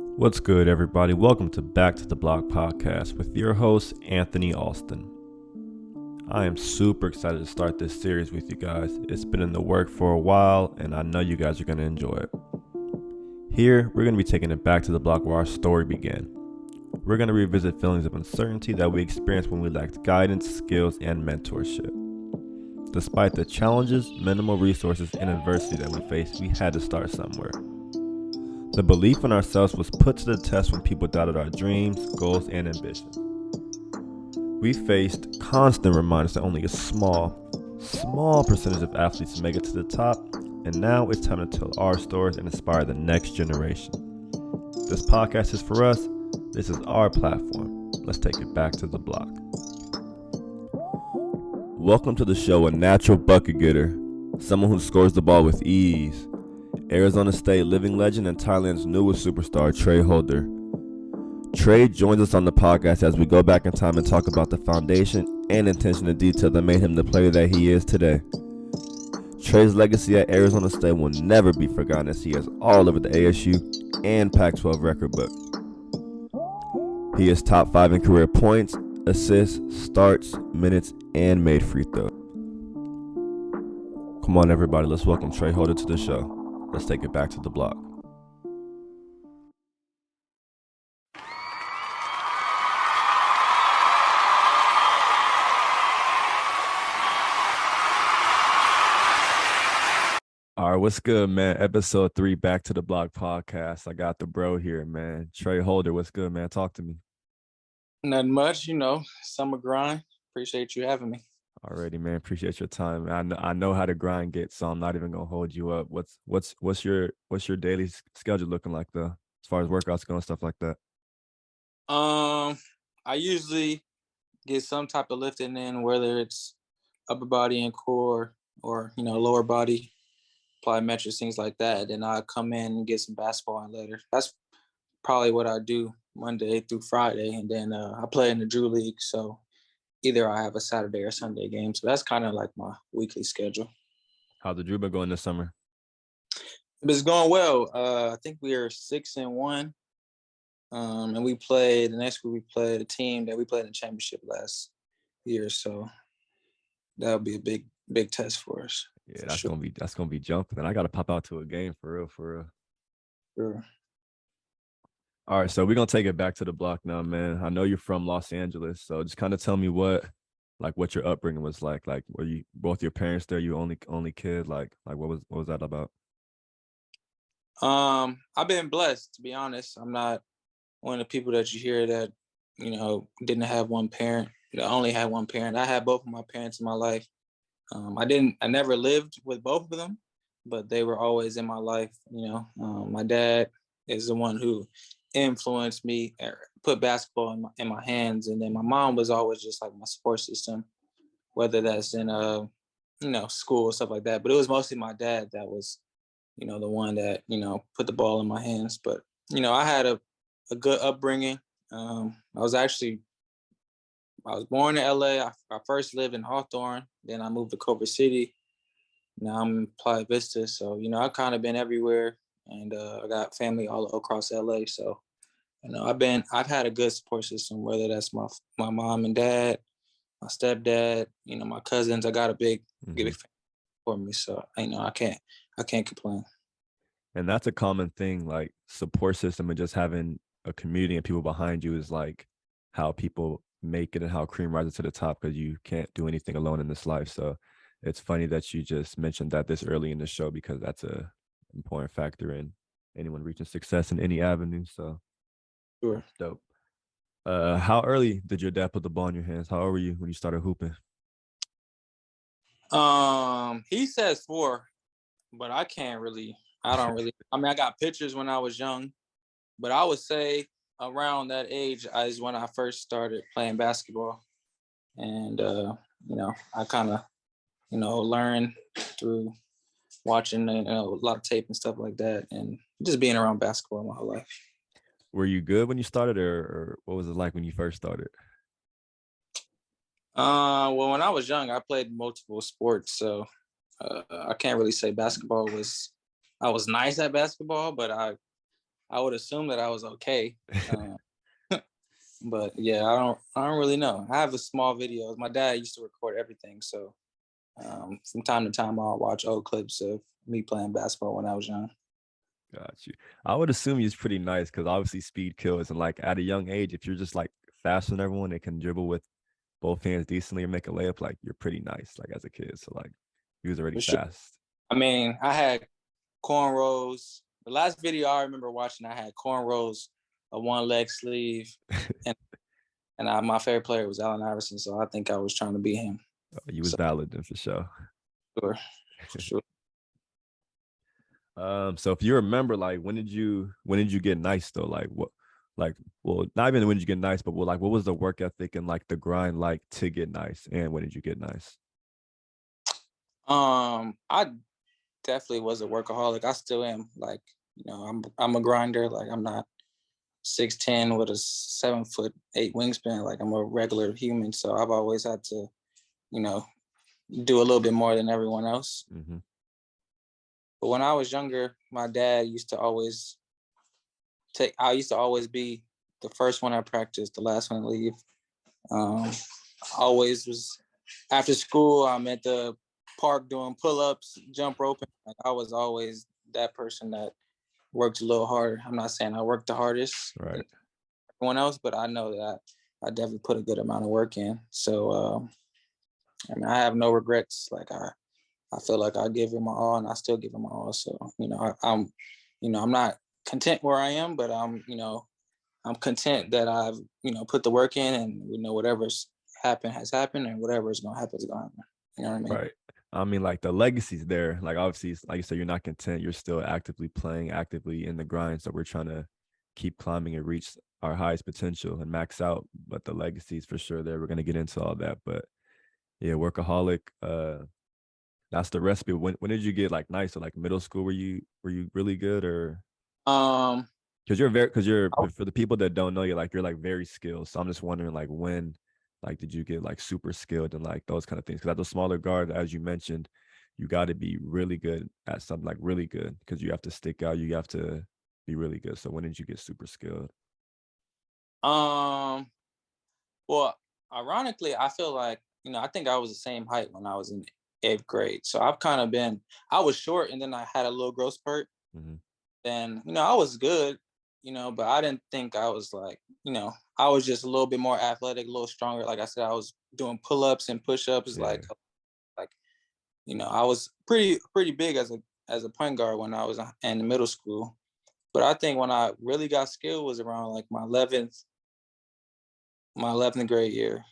What's good, everybody? Welcome to Back to the Block podcast with your host, Anthony Alston. I am super excited to start this series with you guys. It's been in the work for a while, and I know you guys are going to enjoy it. Here, we're going to be taking it back to the block where our story began. We're going to revisit feelings of uncertainty that we experienced when we lacked guidance, skills, and mentorship. Despite the challenges, minimal resources, and adversity that we faced, we had to start somewhere. The belief in ourselves was put to the test when people doubted our dreams, goals, and ambitions. We faced constant reminders that only a small percentage of athletes make it to the top, and now it's time to tell our stories and inspire the next generation. This podcast is for us. This is our platform. Let's take it back to the block. Welcome to the show, a natural bucket getter, someone who scores the ball with ease. Arizona State living legend and Thailand's newest superstar, Trey Holder. Trey joins us on the podcast as we go back in time and talk about the foundation and attention to detail that made him the player that he is today. Trey's legacy at Arizona State will never be forgotten as he is all over the ASU and Pac-12 record book. He is top 5 in career points, assists, starts, minutes, and made free throws. Come on, everybody, let's welcome Trey Holder to the show. Let's take it back to the block. All right, what's good, man? Episode 3, Back to the Block podcast. I got the bro here, man. Trey Holder, what's good, man? Talk to me. Nothing much, summer grind. Appreciate you having me. Alrighty, man. Appreciate your time. I know how the grind gets, so I'm not even gonna hold you up. What's your daily schedule looking like though, as far as workouts go and stuff like that? I usually get some type of lifting in, whether it's upper body and core or lower body, plyometrics, things like that. Then I come in and get some basketball in later. That's probably what I do Monday through Friday, and then I play in the Drew League, so either I have a Saturday or Sunday game. So that's kind of like my weekly schedule. How's the Drew been going this summer? It's going well. I think we are 6-1. And the next week we played a team that we played in the championship last year. So that'll be a big test for us. Yeah, that's gonna be jumping. And I gotta pop out to a game for real. Sure. All right, so we're gonna take it back to the block now, man. I know you're from Los Angeles, so just kind of tell me what your upbringing was like. Like, were you both your parents there? You only kid? Like what was that about? I've been blessed, to be honest. I'm not one of the people that you hear that didn't have one parent. I only had one parent. I had both of my parents in my life. I never lived with both of them, but they were always in my life. My dad is the one who influenced me, put basketball in my hands, and then my mom was always just like my support system, whether that's in school or stuff like that. But it was mostly my dad that was the one that put the ball in my hands. But I had a good upbringing. I was born in LA. I first lived in Hawthorne, then I moved to Culver City. Now I'm in Playa Vista, so I've kind of been everywhere. And I got family all across LA. So, I've had a good support system, whether that's my mom and dad, my stepdad, my cousins. I got a big family for me. So, I can't complain. And that's a common thing, like support system and just having a community and people behind you is like how people make it and how cream rises to the top, because you can't do anything alone in this life. So it's funny that you just mentioned that this early in the show, because that's a important factor in anyone reaching success in any avenue. So Sure. That's dope. How early did your dad put the ball in your hands? How old were you when you started hooping? He says 4, but I don't really. I mean, I got pictures when I was young, but I would say around that age is when I first started playing basketball. And I kind of learned through watching a lot of tape and stuff like that, and just being around basketball my whole life. Were you good when you started, or what was it like when you first started? Well, when I was young, I played multiple sports, so I can't really say basketball was. I was nice at basketball, but I I would assume that I was okay. Uh, but yeah, I don't really know. I have a small videos. My dad used to record everything, so from time to time I'll watch old clips of me playing basketball when I was young. Got you. I would assume he's pretty nice because obviously speed kills, and like at a young age, if you're just like faster than everyone and can dribble with both hands decently or make a layup, like you're pretty nice, like as a kid. So like he was already For sure. fast. I mean, I had cornrows. The last video I remember watching, I had cornrows, a one leg sleeve, and my favorite player was Allen Iverson. So I think I was trying to beat him. He was So valid then for sure. sure, for sure. So if you remember, like when did you get nice though? Like well, not even when did you get nice, but what was the work ethic and like the grind like to get nice, and when did you get nice? I definitely was a workaholic. I still am. Like, I'm a grinder. Like, I'm not 6'10" with a 7'8" wingspan. Like, I'm a regular human. So I've always had to, you know, do a little bit more than everyone else. Mm-hmm. But when I was younger, my dad used to always I used to always be the first one at practice, the last one to leave. Um, always was after school, I'm at the park doing pull-ups, jump roping. Like, I was always that person that worked a little harder. I'm not saying I worked the hardest Right. than everyone else, but I know that I definitely put a good amount of work in. So I mean, I have no regrets. Like, I feel like I give it my all, and I still give it my all. So I'm not content where I am, but I'm content that I've put the work in, and whatever's happened has happened, and whatever is gonna happen is gonna happen. You know what I mean? Right. I mean, like the legacy's there. Like obviously, like you said, you're not content. You're still actively playing, actively in the grind. So we're trying to keep climbing and reach our highest potential and max out. But the legacy's for sure there. We're gonna get into all that. But yeah, workaholic. That's the recipe. When did you get like nice? So like middle school, were you really good or? Um, Because you're for the people that don't know you, like you're like very skilled. So I'm just wondering like when like did you get like super skilled and like those kind of things? Because at the smaller guard, as you mentioned, you got to be really good at something, like really good, because you have to stick out. You have to be really good. So when did you get super skilled? um, well, ironically, I feel like I think I was the same height when I was in eighth grade. So I've kind of been. I was short, and then I had a little growth spurt. Hmm. Then I was good, but I didn't think I was like, I was just a little bit more athletic, a little stronger. Like I said, I was doing pull-ups and push-ups, Yeah, like I was pretty big as a point guard when I was in the middle school. But I think when I really got skilled was around like my 11th grade year,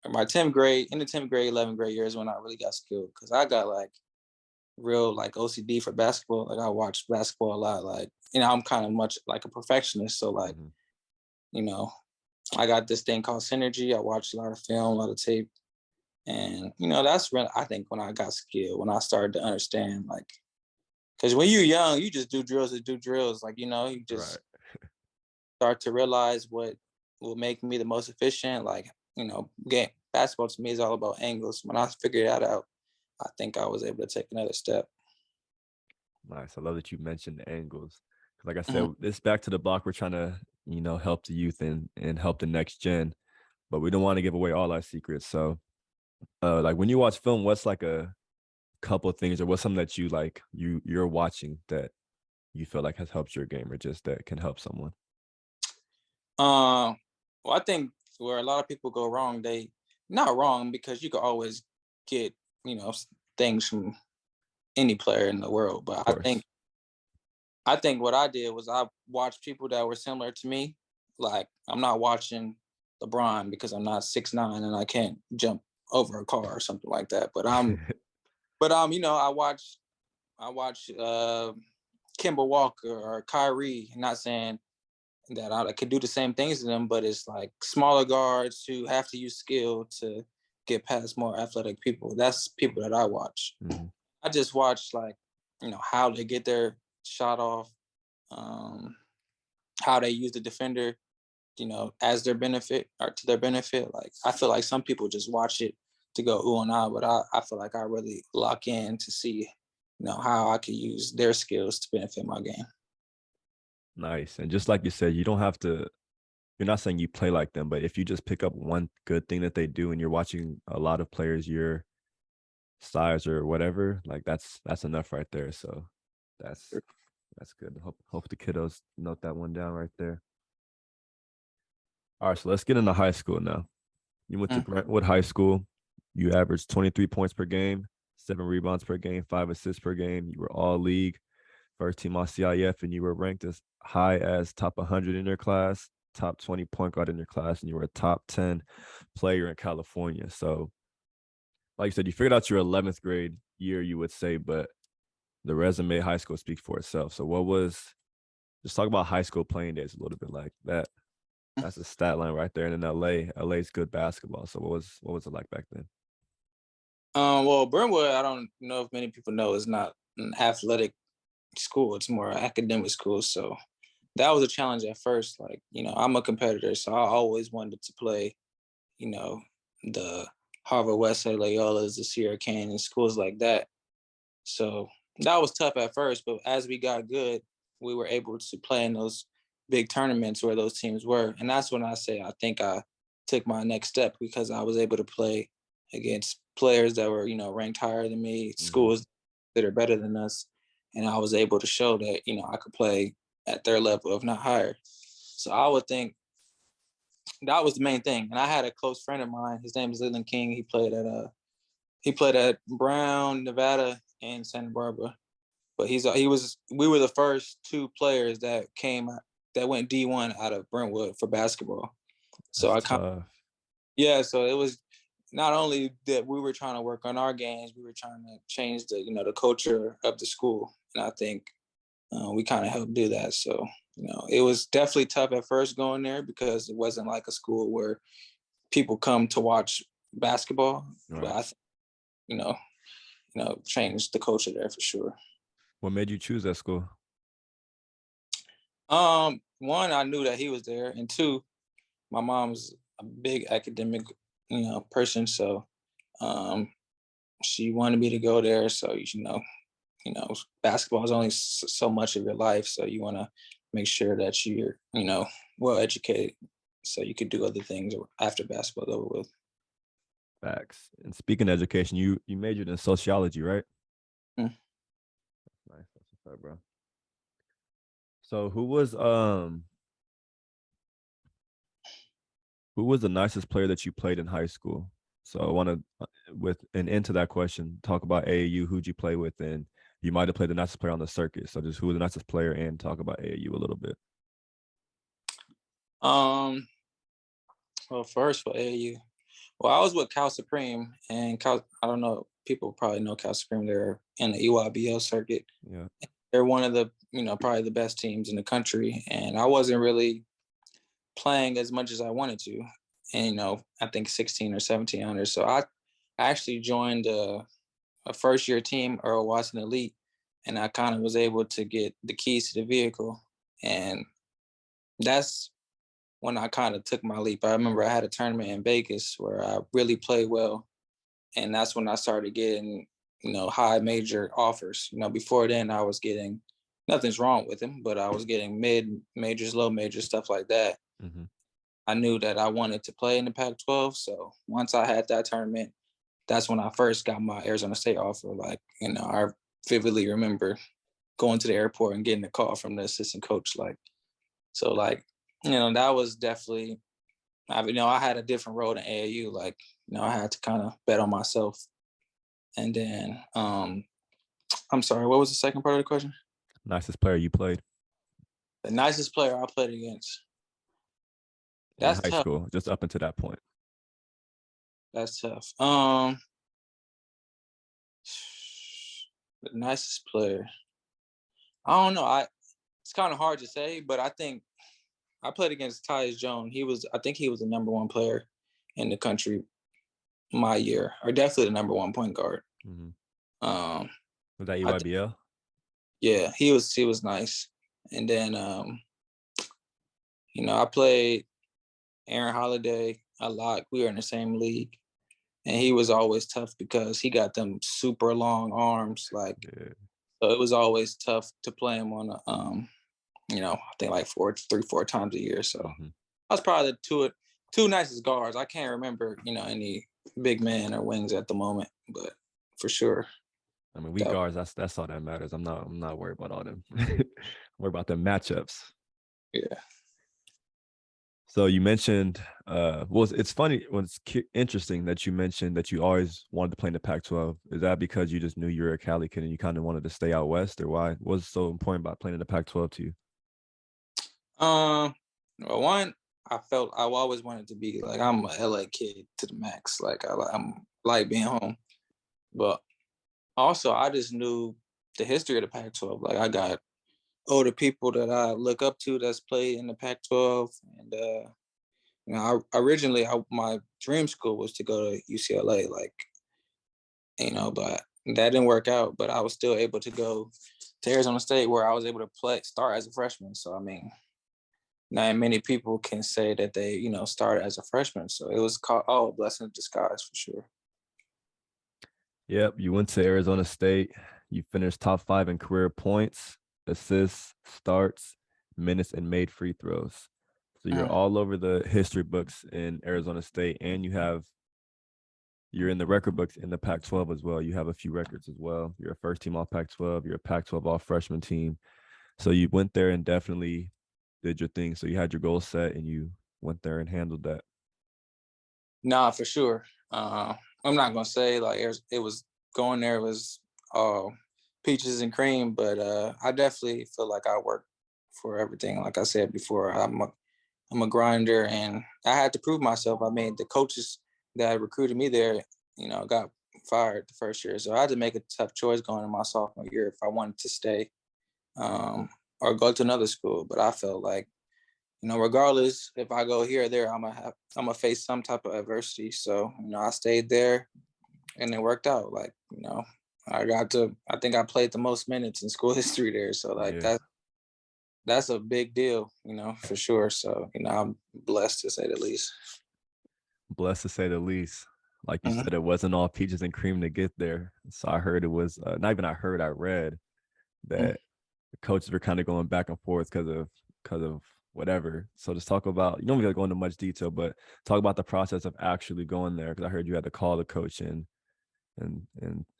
or my 10th grade, in the 10th grade, 11th grade years when I really got skilled, because I got like real like OCD for basketball. Like, I watch basketball a lot. Like, I'm kind of much like a perfectionist. So like, hmm, you know, I got this thing called synergy. I watched a lot of film, a lot of tape. And that's when I think when I got skilled, when I started to understand, like, because when you're young, you just do drills to do drills. Like, you right. just start to realize what will make me the most efficient. Like, game basketball to me is all about angles. When I figured that out, I think I was able to take another step. Nice. I love that you mentioned the angles. 'Cause like I Mhm. said, this back to the block. We're trying to help the youth and help the next gen, but we don't want to give away all our secrets. So like when you watch film, what's like a couple of things or what's something that you like you're watching that you feel like has helped your game or just that can help someone? Um, well, I think where a lot of people go wrong, they not wrong, because you could always get things from any player in the world. Of But I think course. I think what I did was I watched people that were similar to me. Like, I'm not watching LeBron because I'm not 6'9" and I can't jump over a car or something like that. But I watch Kimber Walker or Kyrie. Not saying that I could do the same things as them, but it's like smaller guards who have to use skill to get past more athletic people. That's people that I watch. Hmm. I just watch, like, how they get their shot off, um, how they use the defender, as their benefit or to their benefit. Like, I feel like some people just watch it to go ooh and ah, but I feel like I really lock in to see, how I can use their skills to benefit my game. Nice. And just like you said, you don't have to. You're not saying you play like them, but if you just pick up one good thing that they do, and you're watching a lot of players your size or whatever, like that's enough right there. So that's that's good. Hope the kiddos note that one down right there. All right, so let's get into high school now. You went to Mm. Brentwood High School. You averaged 23 points per game, 7 rebounds per game, 5 assists per game. You were all league, first team all CIF, and you were ranked as high as top 100 in your class, top 20 point guard in your class, and you were a top 10 player in California. So, like you said, you figured out your 11th grade year, you would say, but the resume high school speaks for itself. So, just talk about high school playing days a little bit like that. That's a stat line right there. And in LA's good basketball. So what was it like back then? Well, Brentwood, I don't know if many people know, is not an athletic school. It's more an academic school. So that was a challenge at first. Like, I'm a competitor, so I always wanted to play, you know, the Harvard Westside Loyolas, the Sierra Canyon, schools like that. So that was tough at first, but as we got good, we were able to play in those big tournaments where those teams were. And that's when I say I think I took my next step, because I was able to play against players that were, ranked higher than me, Mm-hmm. schools that are better than us. And I was able to show that, I could play at their level, if not higher. So I would think that was the main thing. And I had a close friend of mine. His name is Leland King. He played at Brown, Nevada, and Santa Barbara. But we were the first two players that went D1 out of Brentwood for basketball. So That's I kind of, tough. yeah, so it was not only that we were trying to work on our games, we were trying to change the culture of the school. And I think we kind of helped do that. So, it was definitely tough at first going there, because it wasn't like a school where people come to watch basketball. But Right. I think, you know, changed the culture there for sure. What made you choose that school? One, I knew that he was there, and two, my mom's a big academic, person, so um, she wanted me to go there. So basketball is only so much of your life, so you want to make sure that you're, well educated, so you could do other things after basketball's over with. Facts. And speaking of education, you majored in sociology, right? Mm. Nice. That's what's up, bro. So who was the nicest player that you played in high school? So I want to, with and into that question, talk about AAU. Who'd you play with? And you might have played the nicest player on the circuit. So just who was the nicest player, and talk about AAU a little bit. Um, well, first for AU, well, I was with Cal Supreme, and Cal. I don't know. People probably know Cal Supreme. They're in the EYBL circuit. Yeah. They're one of the, probably the best teams in the country, and I wasn't really playing as much as I wanted to. And I think 16 or 17 under. So I actually joined a first year team, Earl Watson Elite, and I kind of was able to get the keys to the vehicle. And that's when I kind of took my leap. I remember I had a tournament in Vegas where I really played well. And that's when I started getting, high major offers. Before then I was getting, nothing's wrong with him, but I was getting mid majors, low majors, stuff like that. Mm-hmm. I knew that I wanted to play in the Pac-12. So once I had that tournament, that's when I first got my Arizona State offer. Like, I vividly remember going to the airport and getting a call from the assistant coach. That was definitely, I had a different role than AAU. Like, I had to kind of bet on myself. And then, I'm sorry, what was the second part of the question? Nicest player you played The nicest player I played against. in That's high tough. school, just up until that point. That's tough. The nicest player. I don't know. It's kind of hard to say, but I think I played against Tyus Jones. I think he was the number one player in the country my year, or definitely the number one point guard. Mm-hmm. Um, Was that I EYBL? Yeah, he was nice. And then I played Aaron Holiday a lot. We were in the same league, and he was always tough because he got them super long arms. Like, Yeah. so it was always tough to play him I think like 4 times a year. So Mm-hmm. I was probably the two nicest guards. I can't remember, any big man or wings at the moment, but for sure. I mean, we That, guards. That's all that matters. I'm not worried about all them. I'm worried about the matchups. yeah. So you mentioned, it's funny, interesting that you mentioned that you always wanted to play in the Pac-12. Is that because you just knew you were a Cali kid and you kind of wanted to stay out west, or why? What's so important about playing in the Pac-12 to you? Well, one, I felt I always wanted to be like I'm a LA kid to the max. Like I'm like being home, but also I just knew the history of the Pac-12. Like I got older people that I look up to that's played in the Pac-12, and my dream school was to go to UCLA. Like but that didn't work out. But I was still able to go to Arizona State, where I was able to start as a freshman. So I mean, not many people can say that they, started as a freshman. So it was called, a blessing in disguise for sure. Yep, you went to Arizona State. You finished top 5 in career points, assists, starts, minutes, and made free throws. So you're Mm. all over the history books in Arizona State, and you're in the record books in the Pac-12 as well. You have a few records as well. You're a first team all Pac-12. You're a Pac-12 all freshman team. So you went there and definitely did your thing. So you had your goal set and you went there and handled that. Nah, for sure. I'm not gonna say like it was going there was peaches and cream, but I definitely feel like I worked for everything. Like I said before, I'm a grinder, and I had to prove myself. I mean, the coaches that recruited me there, got fired the first year, so I had to make a tough choice going in my sophomore year if I wanted to stay or go to another school. But I felt like, regardless if I go here or there, I'm gonna face some type of adversity. So, I stayed there, and it worked out. Like, I think I played the most minutes in school history there. So like Yeah. that's a big deal, for sure. So, I'm blessed to say the least. Blessed to say the least. Like you Mhm. said, it wasn't all peaches and cream to get there. So I heard it was not even I read Mhm. that the coaches were kind of going back and forth because of whatever. So just talk about, you don't really go into much detail, but talk about the process of actually going there. Because I heard you had to call the coach and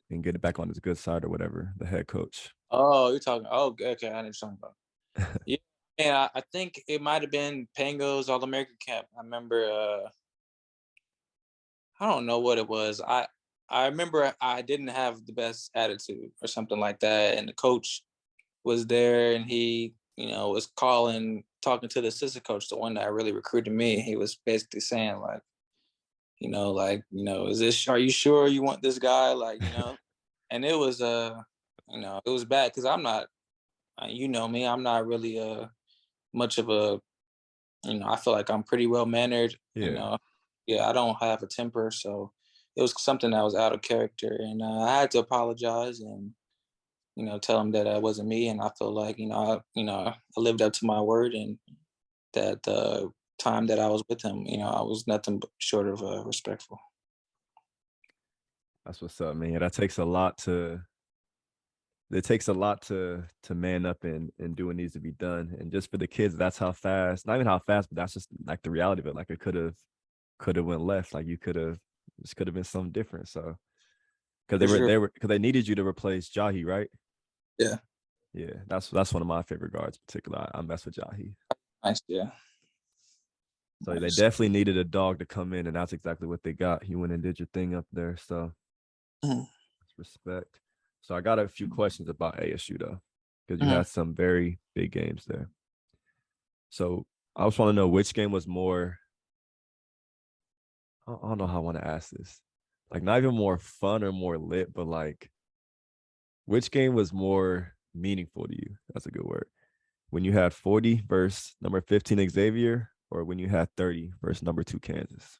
get it back on his good side or whatever, the head coach. Oh, you're talking. Oh, okay. I know what you're talking about. Yeah, yeah. I think it might have been Pango's All American camp. I remember. I don't know what it was. I remember I didn't have the best attitude or something like that, and the coach was there, and he, was talking to the assistant coach, the one that really recruited me. He was basically saying like, is this? Are you sure you want this guy? Like, and it was it was bad because I'm not. You know me. I'm not really much of a. I feel like I'm pretty well mannered. Yeah. Yeah, I don't have a temper, so it was something that was out of character, and I had to apologize and tell him that that wasn't me, and I feel like I lived up to my word, and that the time that I was with him, I was nothing but short of respectful. That's what's up, man. Yeah, that takes a lot to it takes a lot to man up and do what needs to be done. And just for the kids, that's how fast, not even how fast, but that's just like the reality of it. Like it could have went left. Like you could have this could have been something different. So because For sure. because they needed you to replace Jahi, right? Yeah. Yeah, that's one of my favorite guards, in particular. I mess with Jahi. Nice. Yeah. So they Nice. definitely needed a dog to come in, and that's exactly what they got. You went and did your thing up there. So Mhm. respect. So I got a few questions about ASU though, because you Mhm. had some very big games there. So I just want to know which game was more. I don't know how I want to ask this. Like not even more fun or more lit, but like which game was more meaningful to you? That's a good word. When you had 40 versus number 15 Xavier, or when you had 30 versus number 2 Kansas?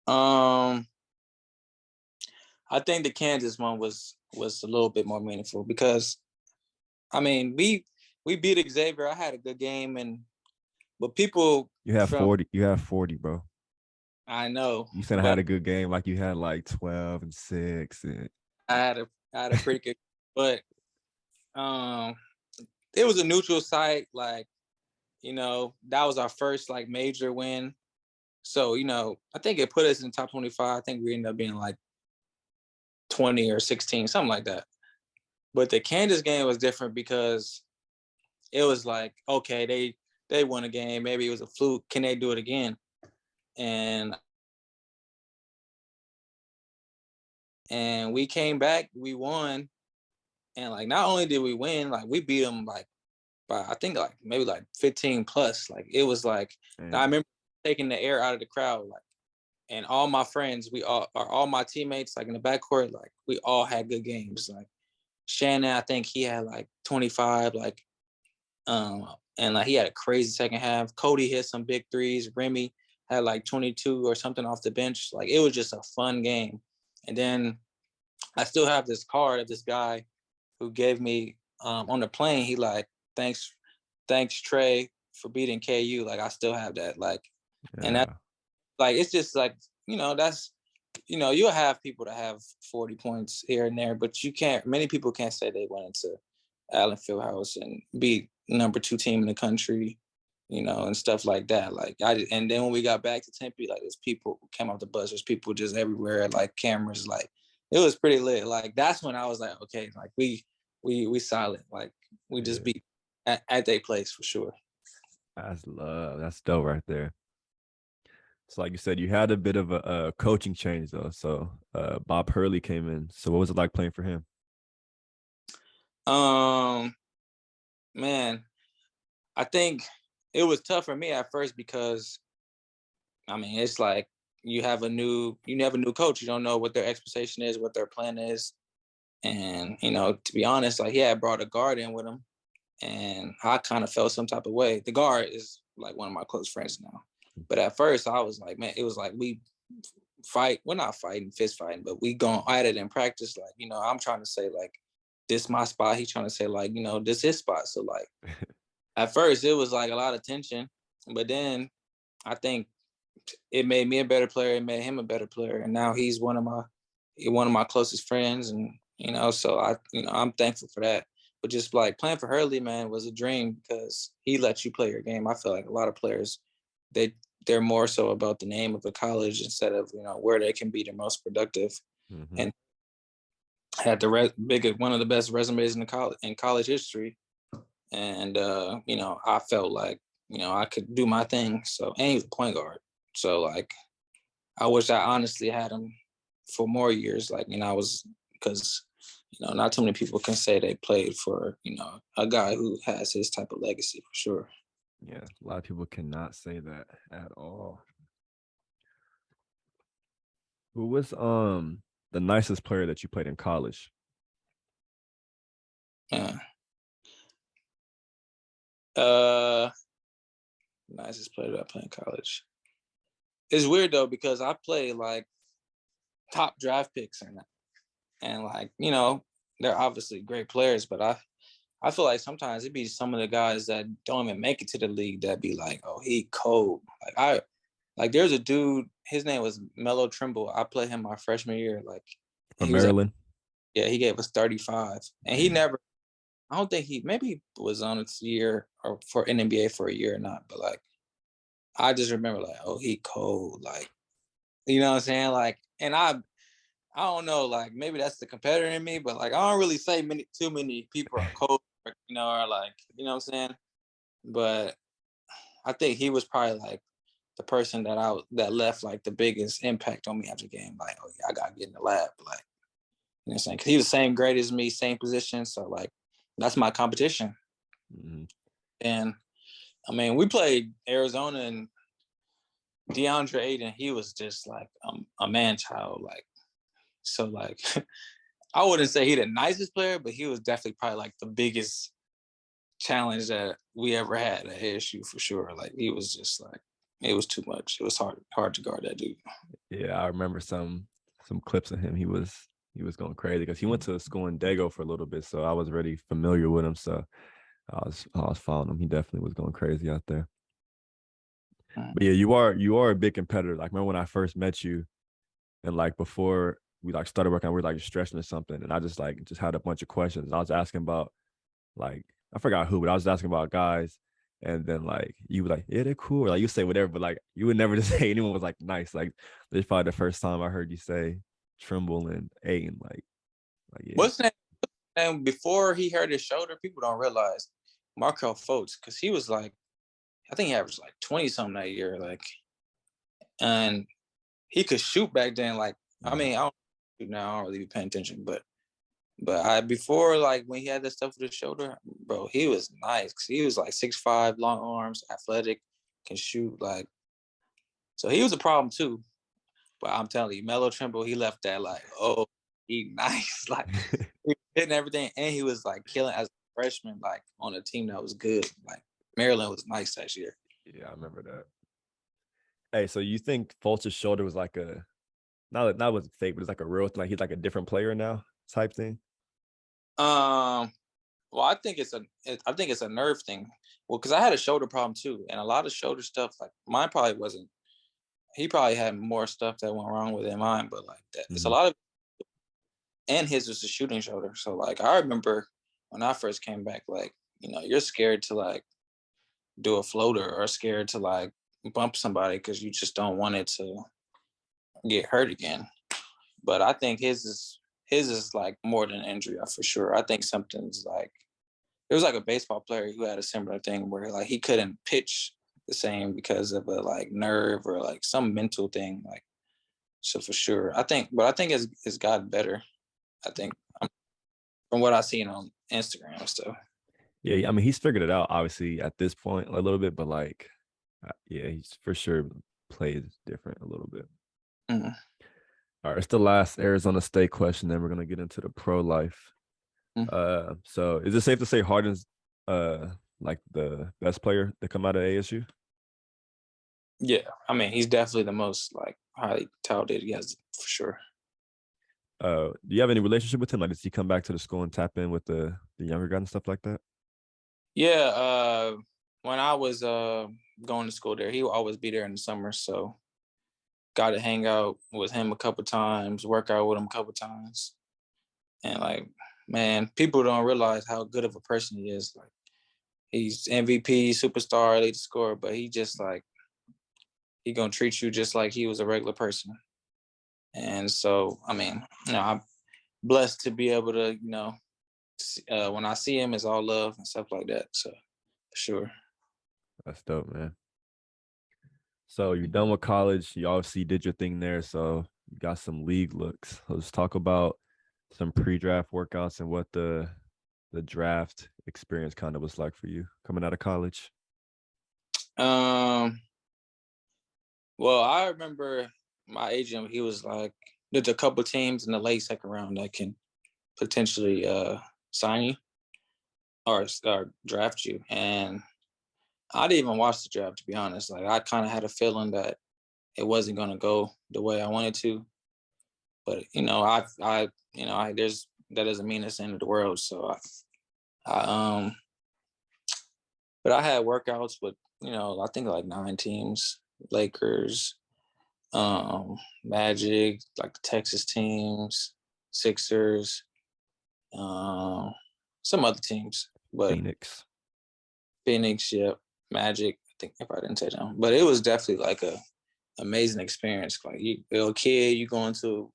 Um, I think the Kansas one was a little bit more meaningful because I mean we beat Xavier. I had a good game, and but people You have from 40. You have 40, bro. I know, You said I had but a good game, like you had like 12 and 6. And I had a pretty good, but It was a neutral site. Like, that was our first like major win. So, I think it put us in the top 25. I think we ended up being like 20 or 16, something like that. But the Kansas game was different because it was like, okay, they won a game. Maybe it was a fluke. Can they do it again? And we came back, we won, and like not only did we win, like we beat them like by I think like maybe like 15 plus. Like it was like I remember taking the air out of the crowd, like, and all my friends, all my teammates, like in the backcourt, like we all had good games. Like Shannon, I think he had like 25, like and like he had a crazy second half. Cody hit some big threes. Remy had like 22 or something off the bench. Like it was just a fun game. And then I still have this card of this guy who gave me on the plane. He like, thanks Trey for beating KU. Like I still have that. Like, and that like it's just like that's you'll have people that have 40 points here and there, but you can't. Many people can't say they went into Allen Fieldhouse and beat number 2 team in the country, and stuff like that. Like and then when we got back to Tempe, like there's people who came off the bus. There's people just everywhere, like cameras. Like it was pretty lit. Like that's when I was like, okay, like we solid. Like we just beat at their place for sure. That's love. That's dope right there. So like you said, you had a bit of a coaching change though. So Bob Hurley came in. So what was it like playing for him? Man, I think it was tough for me at first because I mean it's like you have a new coach. You don't know what their expectation is, what their plan is. And, to be honest, like he had brought a guard in with him and I kind of felt some type of way. The guard is like one of my close friends now. But at first I was like, man, it was like we fight. We're not fighting, fist fighting, but we going at it in practice. Like, I'm trying to say like, this my spot. He's trying to say like, this his spot. So like at first it was like a lot of tension, but then I think it made me a better player. It made him a better player. And now he's one of my closest friends. And, so I'm thankful for that. But just like playing for Hurley, man, was a dream because he lets you play your game. I feel like a lot of players, they're more so about the name of the college instead of, where they can be the most productive. Mm-hmm. And had the one of the best resumes in college history. And, I felt like, I could do my thing. So, and he was a point guard. So like, I wish I honestly had him for more years. Like, because, not too many people can say they played for, a guy who has his type of legacy for sure. Yeah, a lot of people cannot say that at all. Who was the nicest player that you played in college? Nicest player that I played in college. It's weird though because I play like top draft picks and like they're obviously great players, but I feel like sometimes it'd be some of the guys that don't even make it to the league that be like, oh, he cold. Like there's a dude, his name was Melo Trimble. I played him my freshman year. Like from Maryland. He gave us 35, and I don't think maybe was on its year or for an NBA for a year or not, but like I just remember like, oh, he cold. Like, you know what I'm saying? Like, and I don't know, like maybe that's the competitor in me, but like I don't really say too many people are cold, or like, you know what I'm saying? But I think he was probably like the person that left like the biggest impact on me after the game. Like, oh yeah, I gotta get in the lab. Like, you know what I'm saying? Because he was the same grade as me, same position. So like that's my competition. Mm-hmm. And I mean, we played Arizona and DeAndre Ayton, he was just like a man child. Like, so like, I wouldn't say he the nicest player, but he was definitely probably like the biggest challenge that we ever had at ASU for sure. Like he was just like, it was too much. It was hard to guard that dude. Yeah, I remember some clips of him. He was going crazy because he went to school in Dago for a little bit, so I was already familiar with him. So I was following him. He definitely was going crazy out there. But yeah, you are a big competitor. Like, remember when I first met you, and like before we like started working, we were like just stretching or something, and I just had a bunch of questions. I was asking about like I forgot who, but I was asking about guys, and then like you were like, yeah, they're cool. Like you say whatever, but like you would never just say anyone was like nice. Like this is probably the first time I heard you say Trimble and Aiden. Like yeah. What's that? And before he hurt his shoulder, people don't realize Markel Fultz, because he was like, I think he averaged like 20 something that year, like, and he could shoot back then. Like, I mean, I don't shoot now, I don't really be paying attention, but I before, like when he had that stuff with his shoulder, bro, he was nice. 'Cause he was like 6'5", long arms, athletic, can shoot. Like, so he was a problem too. But I'm telling you, Melo Trimble, he left that like, oh, he nice. Like he was hitting everything, and he was like killing as a freshman, like on a team that was good. Like Maryland was nice that year. Yeah, I remember that. Hey, so you think Fultz's shoulder was like a not was fake, but it's like a real thing, like he's like a different player now type thing? Um, well, I think it's a nerve thing. Well, because I had a shoulder problem too, and a lot of shoulder stuff. Like mine probably wasn't. He probably had more stuff that went wrong with mine, but like that, it's a lot of. And his was a shooting shoulder, so like I remember when I first came back, like you're scared to like do a floater or scared to like bump somebody because you just don't want it to get hurt again. But I think his is like more than an injury for sure. I think something's like there was like a baseball player who had a similar thing where like he couldn't pitch the same because of a like nerve or like some mental thing. Like so for sure, I think it's gotten better. I think from what I've seen on Instagram and stuff. Yeah, I mean he's figured it out obviously at this point a little bit, but like yeah, he's for sure plays different a little bit. Mm-hmm. All right, it's the last Arizona State question, then we're gonna get into the pro life. So is it safe to say Harden's like the best player to come out of ASU? Yeah, I mean he's definitely the most like highly touted. Yes, for sure. Do you have any relationship with him? Like, does he come back to the school and tap in with the younger guys and stuff like that? Yeah, when I was going to school there, he would always be there in the summer. So got to hang out with him a couple times, work out with him a couple times, and like, man, people don't realize how good of a person he is. Like, he's MVP, superstar, lead scorer, but he just like he gonna treat you just like he was a regular person. And so, I mean, I'm blessed to be able to, when I see him, it's all love and stuff like that. So, for sure. That's dope, man. So you're done with college. You obviously did your thing there. So you got some league looks. Let's talk about some pre-draft workouts and what the draft experience kind of was like for you coming out of college. Um, well, I remember my agent, he was like, there's a couple teams in the late second round that can potentially sign you or draft you. And I didn't even watch the draft, to be honest. Like, I kind of had a feeling that it wasn't going to go the way I wanted to. But, there's, that doesn't mean it's the end of the world. So but I had workouts with, I think like 9 teams, Lakers, Magic, like the Texas teams, Sixers, some other teams, but Phoenix, yeah, Magic. I think if I didn't say them, but it was definitely like a amazing experience. Like you're a kid, you go into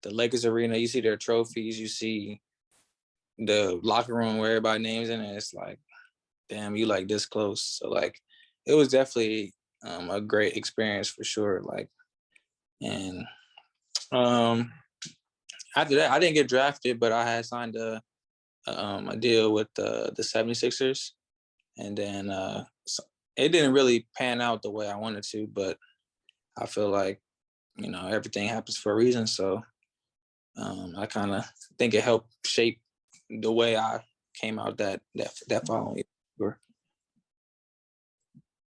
the Lakers arena, you see their trophies, you see the locker room where everybody names in it. It's like, damn, you like this close. So like, it was definitely a great experience for sure. Like, and after that, I didn't get drafted, but I had signed a deal with the 76ers. And then it didn't really pan out the way I wanted to, but I feel like, everything happens for a reason. So I kind of think it helped shape the way I came out that following year.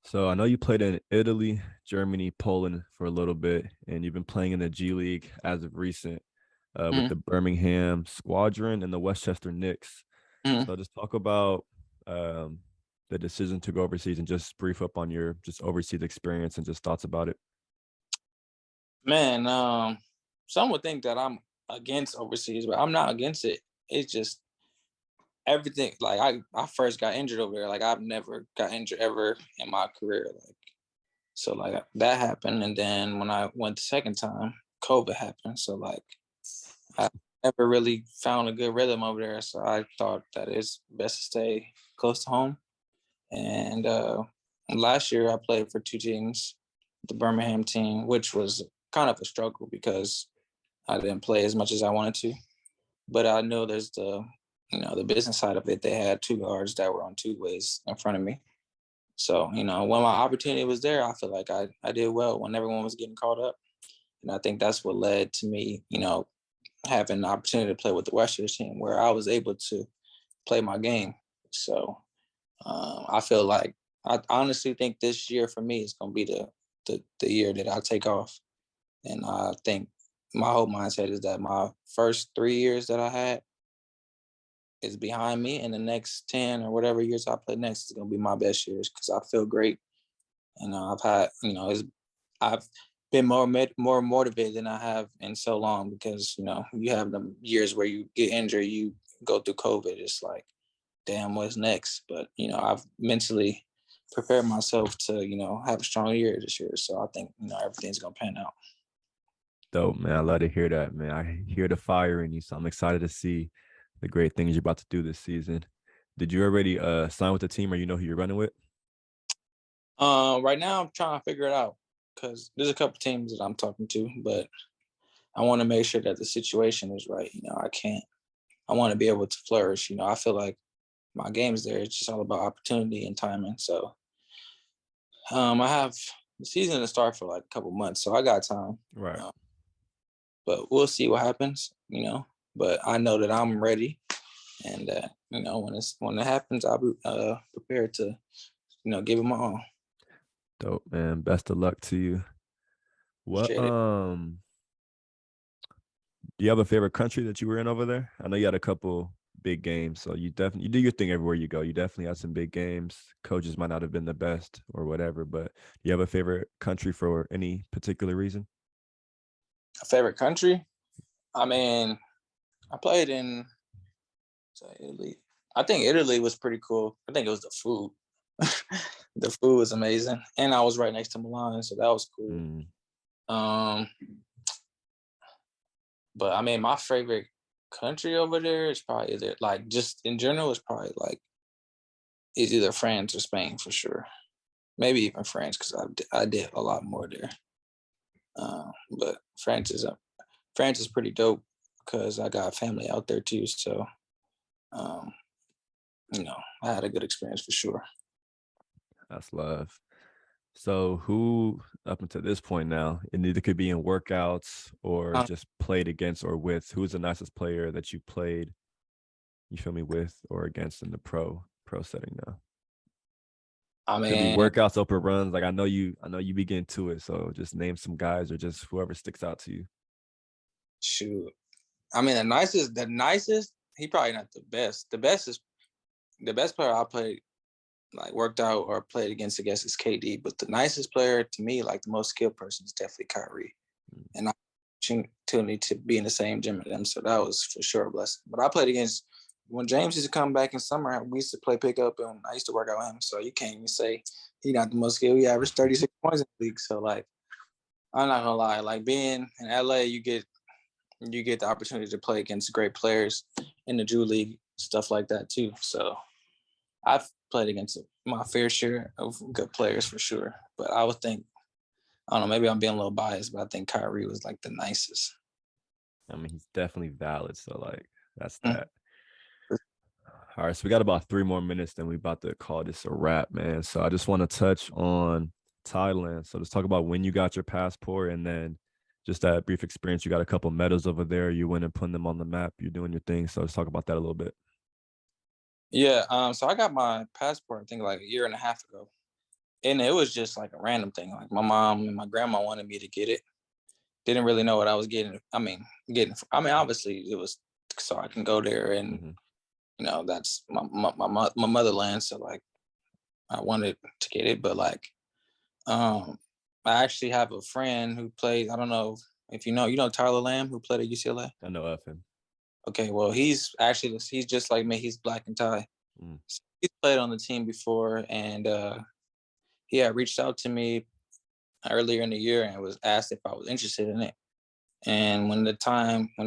So I know you played in Italy, Germany, Poland for a little bit, and you've been playing in the G League as of recent with the Birmingham Squadron and the Westchester Knicks. So just talk about the decision to go overseas and just brief up on your just overseas experience and just thoughts about it. Man, some would think that I'm against overseas, but I'm not against it. It's just everything. Like I first got injured over there. Like I've never got injured ever in my career. Like so, like that happened, and then when I went the second time, COVID happened. So like I never really found a good rhythm over there. So I thought that it's best to stay close to home. And last year I played for two teams, the Birmingham team, which was kind of a struggle because I didn't play as much as I wanted to. But I know there's the business side of it. They had two guards that were on two ways in front of me. So, when my opportunity was there, I feel like I did well when everyone was getting caught up. And I think that's what led to me, having the opportunity to play with the Western team where I was able to play my game. So I feel like I honestly think this year for me is going to be the year that I take off. And I think my whole mindset is that my first 3 years that I had is behind me, and the next 10 or whatever years I play next is going to be my best years because I feel great. And I've had, I've been more motivated than I have in so long because, you have the years where you get injured, you go through COVID. It's like, damn, what's next? But, I've mentally prepared myself to, have a strong year this year. So I think, everything's going to pan out. Dope, man. I love to hear that, man. I hear the fire in you, so I'm excited to see the great things you're about to do this season. Did you already sign with the team, or you know who you're running with? Right now I'm trying to figure it out because there's a couple teams that I'm talking to, but I want to make sure that the situation is right. I want to be able to flourish. I feel like my game's there. It's just all about opportunity and timing. So I have the season to start for like a couple months, so I got time. Right. But we'll see what happens, But I know that I'm ready, and when it happens, I'll be prepared to, give it my all. Dope, man. Best of luck to you. What Appreciate it. do you have a favorite country that you were in over there? I know you had a couple big games, so you do your thing everywhere you go. You definitely had some big games. Coaches might not have been the best or whatever, but do you have a favorite country for any particular reason? A favorite country? I mean, I played in Italy. I think Italy was pretty cool. I think it was the food. The food was amazing, and I was right next to Milan, so that was cool. Mm, Um, but I mean, my favorite country over there is probably either like just in general is probably like is either France or Spain for sure. Maybe even France because I did a lot more there. But France is pretty dope because I got family out there too. So um, I had a good experience for sure. that's love. So who up until this point now, it either could be in workouts or Um, just played against or with, who's the nicest player that you played, you feel me, with or against in the pro setting now? I Could be mean, workouts, open runs. Like I know you be getting to it. So just name some guys or just whoever sticks out to you. shoot. I mean, the nicest. He probably not the best. The best player I played, like worked out or played against, I guess, is KD. But the nicest player to me, like the most skilled person, is definitely Kyrie. Mm. And I opportunity to be in the same gym with him, so that was for sure a blessing. But I played against when James used to come back in summer. We used to play pickup, and I used to work out with him. So you can't even say he not the most skilled. He averaged 36 points in the league. So like, I'm not gonna lie, like being in LA, you get the opportunity to play against great players in the Drew League, stuff like that too. So I've played against my fair share of good players for sure. But I would think, I don't know, maybe I'm being a little biased, but I think Kyrie was like the nicest. I mean, he's definitely valid. So like that's Mm. that. All right, so we got about 3 more minutes, then we about to call this a wrap, man. So I just want to touch on Thailand. So let's talk about when you got your passport and then just that brief experience. You got a couple medals over there. You went and putting them on the map. You're doing your thing. So let's talk about that a little bit. Yeah, so I got my passport, I think like a year and a half ago. And it was just like a random thing. Like my mom and my grandma wanted me to get it. Didn't really know what I was getting. Obviously it was so I can go there and Hmm. that's my motherland. So like I wanted to get it, but like I actually have a friend who played. I don't know if you know Tyler Lamb who played at UCLA. I know of him. Okay, well, he's just like me. He's black and Thai. Mm. So he's played on the team before, and he had reached out to me earlier in the year and was asked if I was interested in it. And when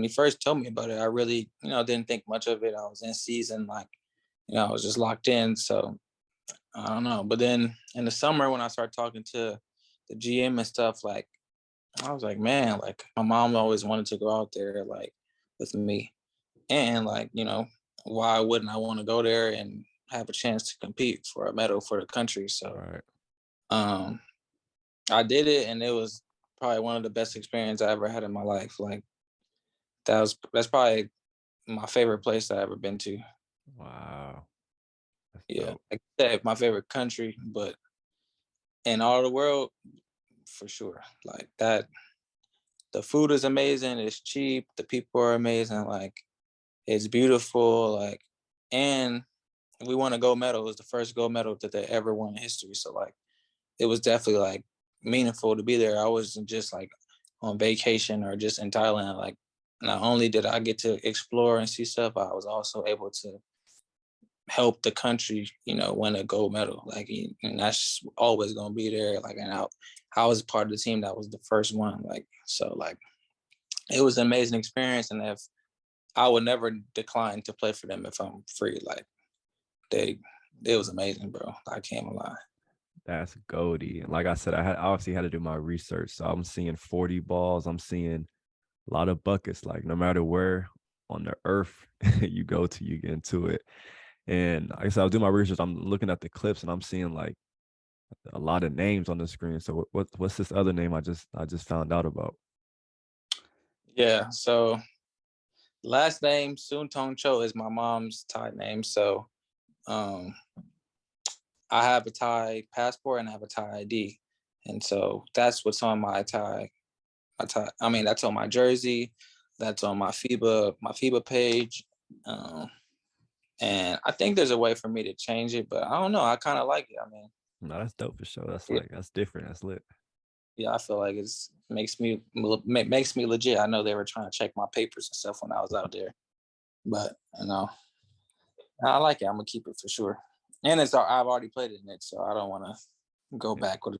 he first told me about it, I really, didn't think much of it. I was in season, like, I was just locked in. So I don't know. But then in the summer, when I started talking to the GM and stuff, like, I was like, man, like my mom always wanted to go out there, like, with me. And like, why wouldn't I want to go there and have a chance to compete for a medal for the country? So Right. um I did it, and it was probably one of the best experiences I ever had in my life. Like that's probably my favorite place I ever been to. Wow. That's Yeah, dope. like I said, my favorite country, but in all the world, for sure. Like that, the food is amazing. It's cheap. The people are amazing. Like it's beautiful. Like, and we won a gold medal. It was the first gold medal that they ever won in history. So like, it was definitely like meaningful to be there. I wasn't just like on vacation or just in Thailand. Like, not only did I get to explore and see stuff, I was also able to help the country, win a gold medal. Like, and that's always gonna be there. Like, and I was part of the team that was the first one. Like, so like, it was an amazing experience, and if I would never decline to play for them if I'm free. Like, they, it was amazing, bro. I can't lie. That's goaty. And like I said, I obviously had to do my research. So I'm seeing 40 balls. I'm seeing a lot of buckets. Like no matter where on the earth you go to, you get into it. And like I said, I'll do my research. I'm looking at the clips and I'm seeing like a lot of names on the screen. So what's this other name I just found out about? Yeah. So last name Soon Tong Cho is my mom's Thai name. So um, I have a Thai passport and I have a Thai ID, and so that's what's on my Thai. I mean, that's on my jersey. That's on my FIBA page. Um, and I think there's a way for me to change it, but I don't know. I kind of like it. I mean, No, that's dope for sure. That's yeah, like that's different. That's lit. yeah, I feel like it's makes me legit. I know they were trying to check my papers and stuff when I was out there, but I like it. I'm gonna keep it for sure. And I've already played it in it, so I don't want to go Yeah, back with a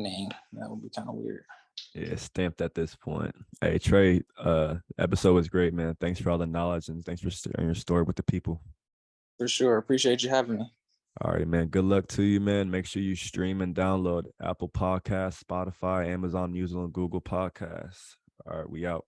name. That would be kind of weird. yeah, stamped at this point. Hey Trey, episode was great, man. Thanks for all the knowledge and thanks for sharing your story with the people. For sure. Appreciate you having me. All right, man. Good luck to you, man. Make sure you stream and download Apple Podcasts, Spotify, Amazon Music, and Google Podcasts. All right, we out.